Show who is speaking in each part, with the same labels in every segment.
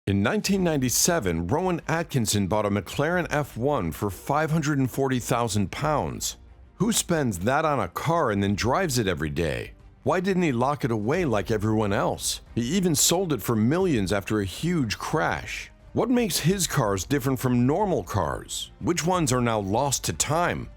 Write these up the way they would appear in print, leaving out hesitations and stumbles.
Speaker 1: In 1997, Rowan Atkinson bought a McLaren F1 for £540,000. Who spends that on a car and then drives it every day? Why didn't he lock it away like everyone else? He even sold it for millions after a huge crash. What makes his cars different from normal cars? Which ones are now lost to time?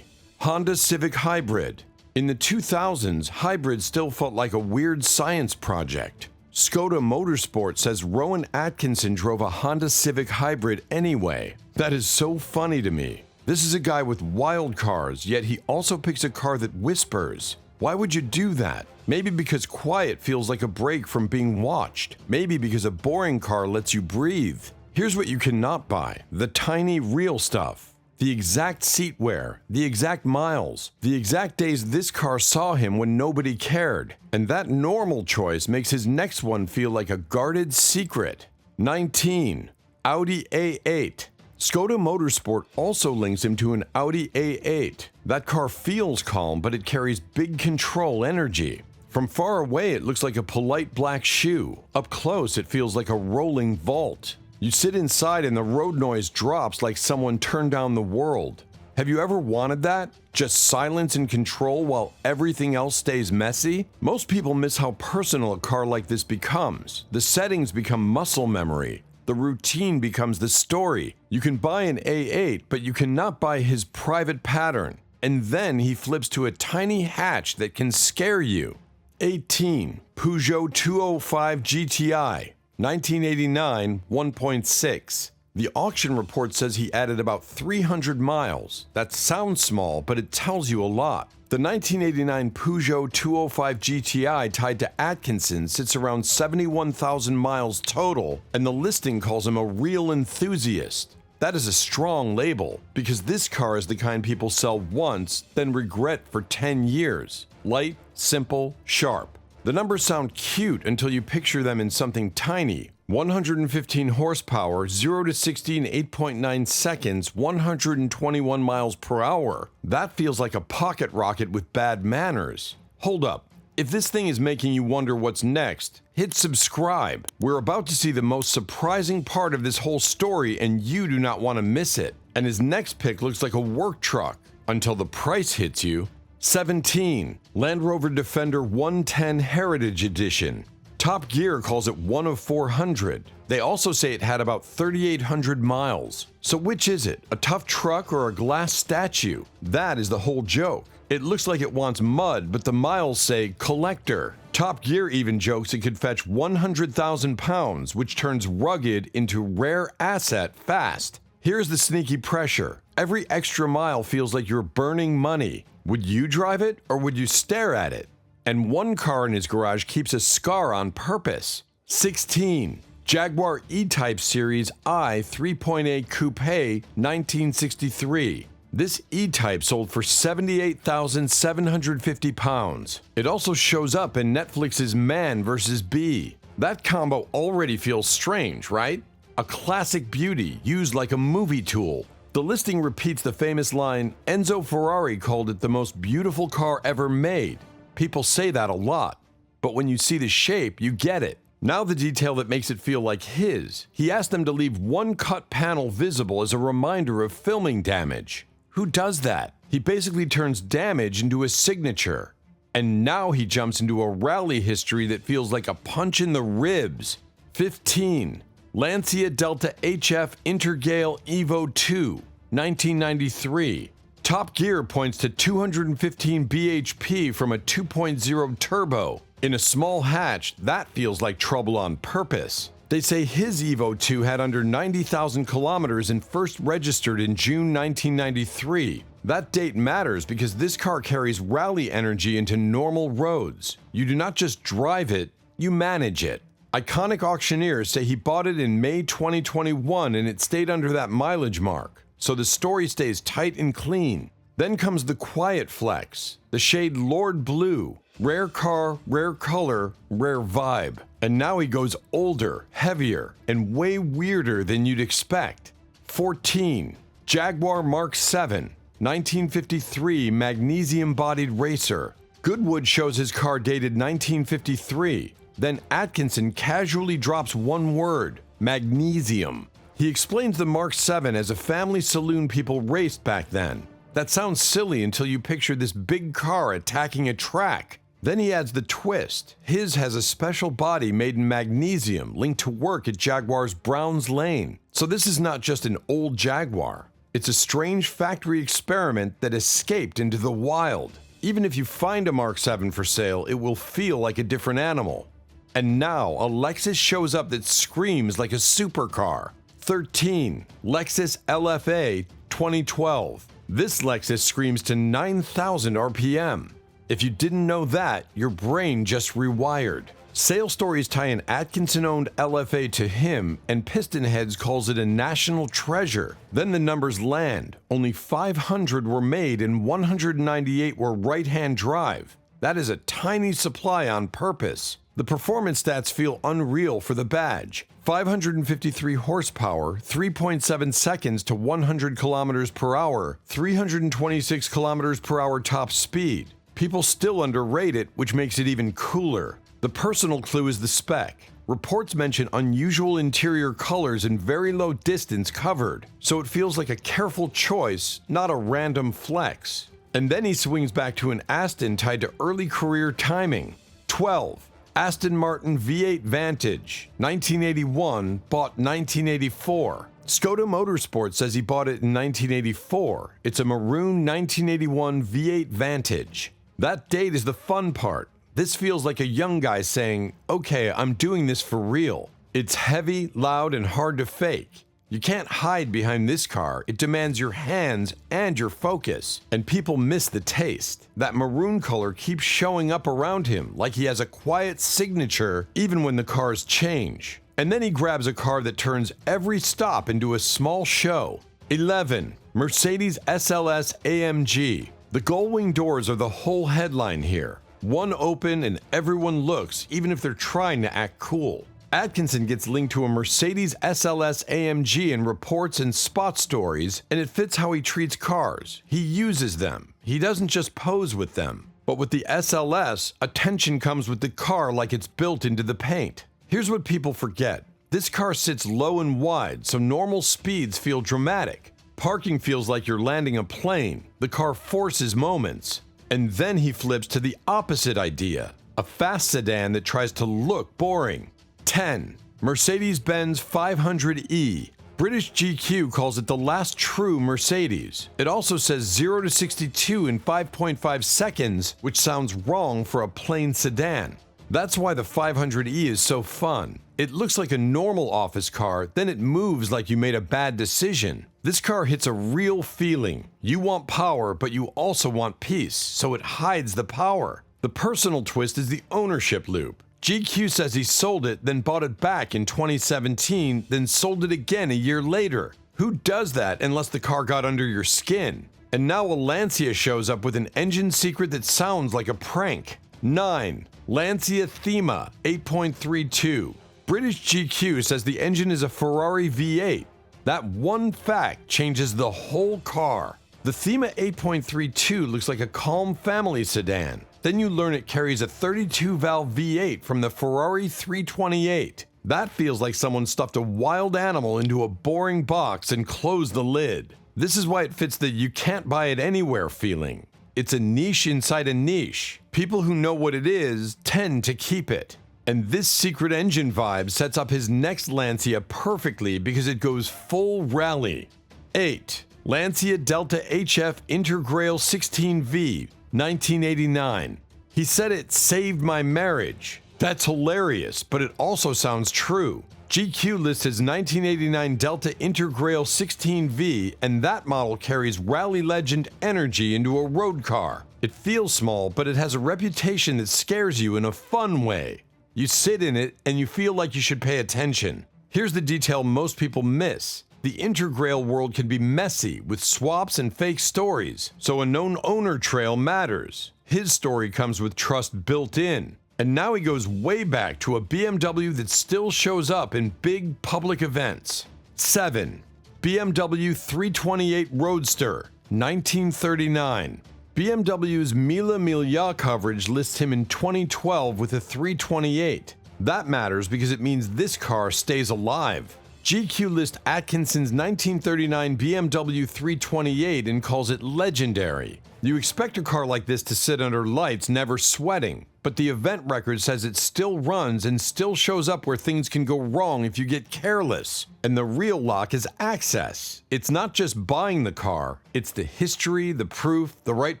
Speaker 1: Honda Civic Hybrid. In the 2000s, hybrids still felt like a weird science project. Skoda Motorsport says Rowan Atkinson drove a Honda Civic Hybrid anyway. That is so funny to me. This is a guy with wild cars, yet he also picks a car that whispers. Why would you do that? Maybe because quiet feels like a break from being watched. Maybe because a boring car lets you breathe. Here's what you cannot buy: the tiny, real stuff. The exact seat wear, the exact miles, the exact days this car saw him when nobody cared. And that normal choice makes his next one feel like a guarded secret. 19. Audi A8. Skoda Motorsport also links him to an Audi A8. That car feels calm, but it carries big control energy. From far away, it looks like a polite black shoe. Up close, it feels like a rolling vault. You sit inside and the road noise drops like someone turned down the world. Have you ever wanted that? Just silence and control while everything else stays messy? Most people miss how personal a car like this becomes. The settings become muscle memory. The routine becomes the story. You can buy an A8, but you cannot buy his private pattern. And then he flips to a tiny hatch that can scare you. 18. Peugeot 205 GTI. 1989, 1.6. The auction report says he added about 300 miles. That sounds small, but it tells you a lot. The 1989 Peugeot 205 GTI tied to Atkinson sits around 71,000 miles total, and the listing calls him a real enthusiast. That is a strong label, because this car is the kind people sell once, then regret for 10 years. Light, simple, sharp. The numbers sound cute until you picture them in something tiny. 115 horsepower, 0 to 60 in 8.9 seconds, 121 miles per hour. That feels like a pocket rocket with bad manners. Hold up. If this thing is making you wonder what's next, hit subscribe. We're about to see the most surprising part of this whole story, and you do not want to miss it. And his next pick looks like a work truck until the price hits you. 17. Land Rover Defender 110 Heritage Edition. Top Gear calls it one of 400. They also say it had about 3,800 miles. So which is it? A tough truck or a glass statue? That is the whole joke. It looks like it wants mud, but the miles say collector. Top Gear even jokes it could fetch 100,000 pounds, which turns rugged into rare asset fast. Here's the sneaky pressure. Every extra mile feels like you're burning money. Would you drive it, or would you stare at it? And one car in his garage keeps a scar on purpose. 16. Jaguar E-Type Series I 3.8 Coupe, 1963. This E-Type sold for £78,750. It also shows up in Netflix's Man vs. Bee. That combo already feels strange, right? A classic beauty used like a movie tool. The listing repeats the famous line, Enzo Ferrari called it the most beautiful car ever made. People say that a lot, but when you see the shape, you get it. Now the detail that makes it feel like his. He asked them to leave one cut panel visible as a reminder of filming damage. Who does that? He basically turns damage into a signature. And now he jumps into a rally history that feels like a punch in the ribs. 15. Lancia Delta HF Integrale Evo 2, 1993. Top Gear points to 215 bhp from a 2.0 turbo. In a small hatch, that feels like trouble on purpose. They say his Evo 2 had under 90,000 kilometers and first registered in June 1993. That date matters because this car carries rally energy into normal roads. You do not just drive it, you manage it. Iconic auctioneers say he bought it in May 2021 and it stayed under that mileage mark, so the story stays tight and clean. Then comes the quiet flex, the shade Lord Blue. Rare car, rare color, rare vibe. And now he goes older, heavier, and way weirder than you'd expect. 14. Jaguar Mark 7, 1953 magnesium-bodied racer. Goodwood shows his car dated 1953. Then Atkinson casually drops one word, magnesium. He explains the Mark 7 as a family saloon people raced back then. That sounds silly until you picture this big car attacking a track. Then he adds the twist. His has a special body made in magnesium linked to work at Jaguar's Browns Lane. So this is not just an old Jaguar. It's a strange factory experiment that escaped into the wild. Even if you find a Mark 7 for sale, it will feel like a different animal. And now a Lexus shows up that screams like a supercar. 13. Lexus LFA 2012. This Lexus screams to 9,000 RPM. If you didn't know that, your brain just rewired. Sales stories tie an Atkinson-owned LFA to him, and PistonHeads calls it a national treasure. Then the numbers land. Only 500 were made and 198 were right-hand drive. That is a tiny supply on purpose. The performance stats feel unreal for the badge. 553 horsepower, 3.7 seconds to 100 kilometers per hour, 326 kilometers per hour top speed. People still underrate it, which makes it even cooler. The personal clue is the spec. Reports mention unusual interior colors and very low distance covered, so it feels like a careful choice, not a random flex. And then he swings back to an Aston tied to early career timing. 12. Aston Martin V8 Vantage, 1981, bought 1984. Skoda Motorsport says he bought it in 1984. It's a maroon 1981 V8 Vantage. That date is the fun part. This feels like a young guy saying, okay, I'm doing this for real. It's heavy, loud, and hard to fake. You can't hide behind this car. It demands your hands and your focus. And people miss the taste. That maroon color keeps showing up around him like he has a quiet signature even when the cars change. And then he grabs a car that turns every stop into a small show. 11. Mercedes SLS AMG. The gull-wing doors are the whole headline here. One open and everyone looks, even if they're trying to act cool. Atkinson gets linked to a Mercedes SLS AMG in reports and spot stories, and it fits how he treats cars. He uses them. He doesn't just pose with them. But with the SLS, attention comes with the car like it's built into the paint. Here's what people forget. This car sits low and wide, so normal speeds feel dramatic. Parking feels like you're landing a plane. The car forces moments. And then he flips to the opposite idea, a fast sedan that tries to look boring. 10. Mercedes-Benz 500e. British GQ calls it the last true Mercedes. It also says 0 to 62 in 5.5 seconds, which sounds wrong for a plain sedan. That's why the 500e is so fun. It looks like a normal office car, then it moves like you made a bad decision. This car hits a real feeling. You want power, but you also want peace, so it hides the power. The personal twist is the ownership loop. GQ says he sold it, then bought it back in 2017, then sold it again a year later. Who does that unless the car got under your skin? And now a Lancia shows up with an engine secret that sounds like a prank. 9. Lancia Thema 8.32. British GQ says the engine is a Ferrari V8. That one fact changes the whole car. The Thema 8.32 looks like a calm family sedan. Then you learn it carries a 32-valve V8 from the Ferrari 328. That feels like someone stuffed a wild animal into a boring box and closed the lid. This is why it fits the you can't buy it anywhere feeling. It's a niche inside a niche. People who know what it is tend to keep it. And this secret engine vibe sets up his next Lancia perfectly because it goes full rally. 8. Lancia Delta HF Integrale 16V, 1989. He said it saved my marriage. That's hilarious, but it also sounds true. GQ lists his 1989 Delta Integrale 16V, and that model carries rally legend energy into a road car. It feels small, but it has a reputation that scares you in a fun way. You sit in it, and you feel like you should pay attention. Here's the detail most people miss. The Integrale world can be messy, with swaps and fake stories, so a known owner trail matters. His story comes with trust built in. And now he goes way back to a BMW that still shows up in big public events. 7. BMW 328 Roadster, 1939. BMW's Mille Miglia coverage lists him in 2012 with a 328. That matters because it means this car stays alive. GQ lists Atkinson's 1939 BMW 328 and calls it legendary. You expect a car like this to sit under lights, never sweating, but the event record says it still runs and still shows up where things can go wrong if you get careless. And the real lock is access. It's not just buying the car, it's the history, the proof, the right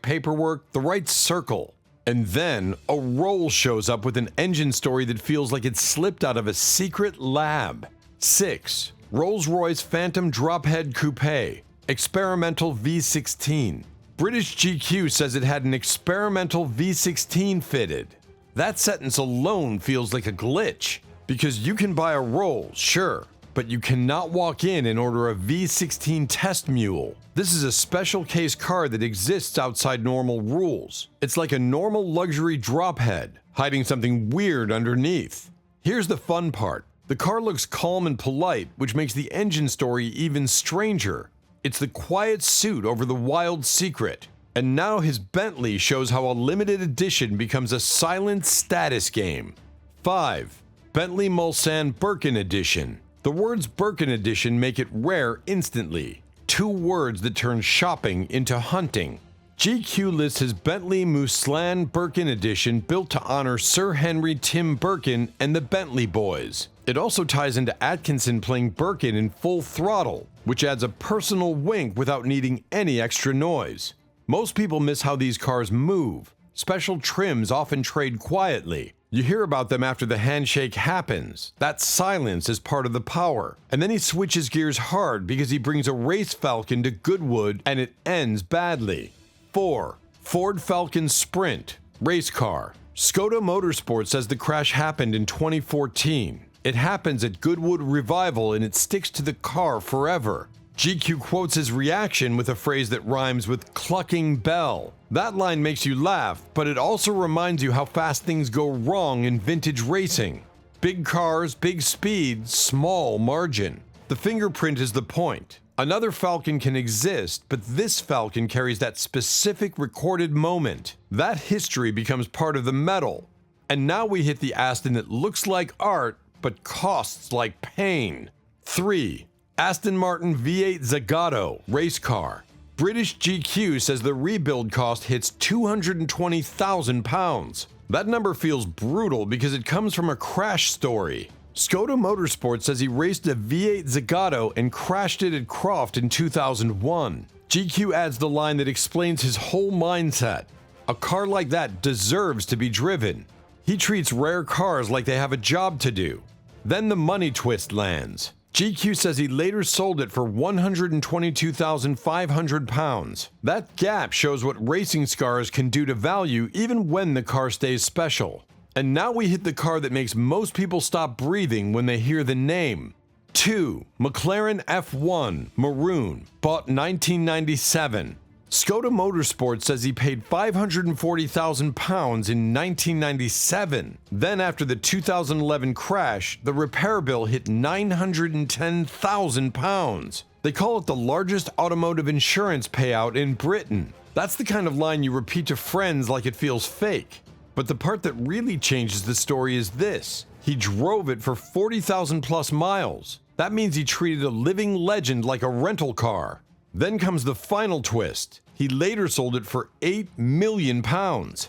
Speaker 1: paperwork, the right circle. And then a Rolls shows up with an engine story that feels like it slipped out of a secret lab. 6. Rolls-Royce Phantom Drophead Coupe, experimental V16. British GQ says it had an experimental V16 fitted. That sentence alone feels like a glitch, because you can buy a Rolls, sure, but you cannot walk in and order a V16 test mule. This is a special case car that exists outside normal rules. It's like a normal luxury drophead, hiding something weird underneath. Here's the fun part. The car looks calm and polite, which makes the engine story even stranger. It's the quiet suit over the wild secret. And now his Bentley shows how a limited edition becomes a silent status game. 5. Bentley Mulsanne Birkin Edition. The words Birkin Edition make it rare instantly. 2 words that turn shopping into hunting. GQ lists his Bentley Mulsanne Birkin Edition built to honor Sir Henry Tim Birkin and the Bentley boys. It also ties into Atkinson playing Birkin in Full Throttle, which adds a personal wink without needing any extra noise. Most people miss how these cars move. Special trims often trade quietly. You hear about them after the handshake happens. That silence is part of the power. And then he switches gears hard because he brings a race Falcon to Goodwood and it ends badly. 4. Ford Falcon Sprint, race car. Skoda Motorsport says the crash happened in 2014. It happens at Goodwood Revival and it sticks to the car forever. GQ quotes his reaction with a phrase that rhymes with clucking bell. That line makes you laugh, but it also reminds you how fast things go wrong in vintage racing. Big cars, big speed, small margin. The fingerprint is the point. Another Falcon can exist, but this Falcon carries that specific recorded moment. That history becomes part of the metal. And now we hit the Aston that looks like art, but costs like pain. 3. Aston Martin V8 Zagato, race car. British GQ says the rebuild cost hits £220,000. That number feels brutal because it comes from a crash story. Skoda Motorsport says he raced a V8 Zagato and crashed it at Croft in 2001. GQ adds the line that explains his whole mindset. A car like that deserves to be driven. He treats rare cars like they have a job to do. Then the money twist lands. GQ says he later sold it for £122,500. That gap shows what racing scars can do to value even when the car stays special. And now we hit the car that makes most people stop breathing when they hear the name. 2. McLaren F1, maroon, bought 1997. Skoda Motorsport says he paid £540,000 in 1997. Then after the 2011 crash, the repair bill hit £910,000. They call it the largest automotive insurance payout in Britain. That's the kind of line you repeat to friends like it feels fake. But the part that really changes the story is this. He drove it for 40,000 plus miles. That means he treated a living legend like a rental car. Then comes the final twist. He later sold it for £8 million.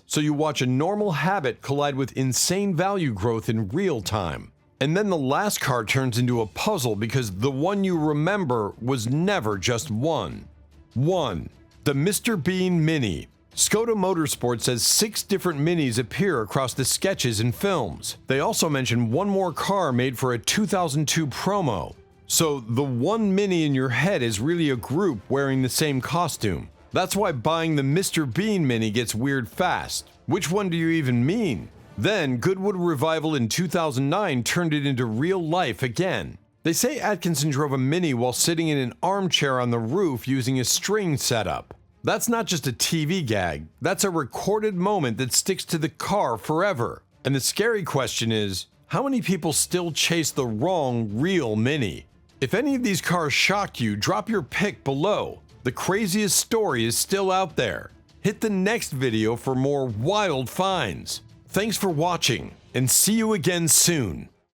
Speaker 1: So you watch a normal habit collide with insane value growth in real time. And then the last car turns into a puzzle because the one you remember was never just one. 1. The Mr. Bean Mini. Skoda Motorsport says 6 different Minis appear across the sketches and films. They also mention one more car made for a 2002 promo. So the one Mini in your head is really a group wearing the same costume. That's why buying the Mr. Bean Mini gets weird fast. Which one do you even mean? Then Goodwood Revival in 2009 turned it into real life again. They say Atkinson drove a Mini while sitting in an armchair on the roof using a string setup. That's not just a TV gag, that's a recorded moment that sticks to the car forever. And the scary question is, how many people still chase the wrong real Mini? If any of these cars shocked you, drop your pick below. The craziest story is still out there. Hit the next video for more wild finds. Thanks for watching, and see you again soon.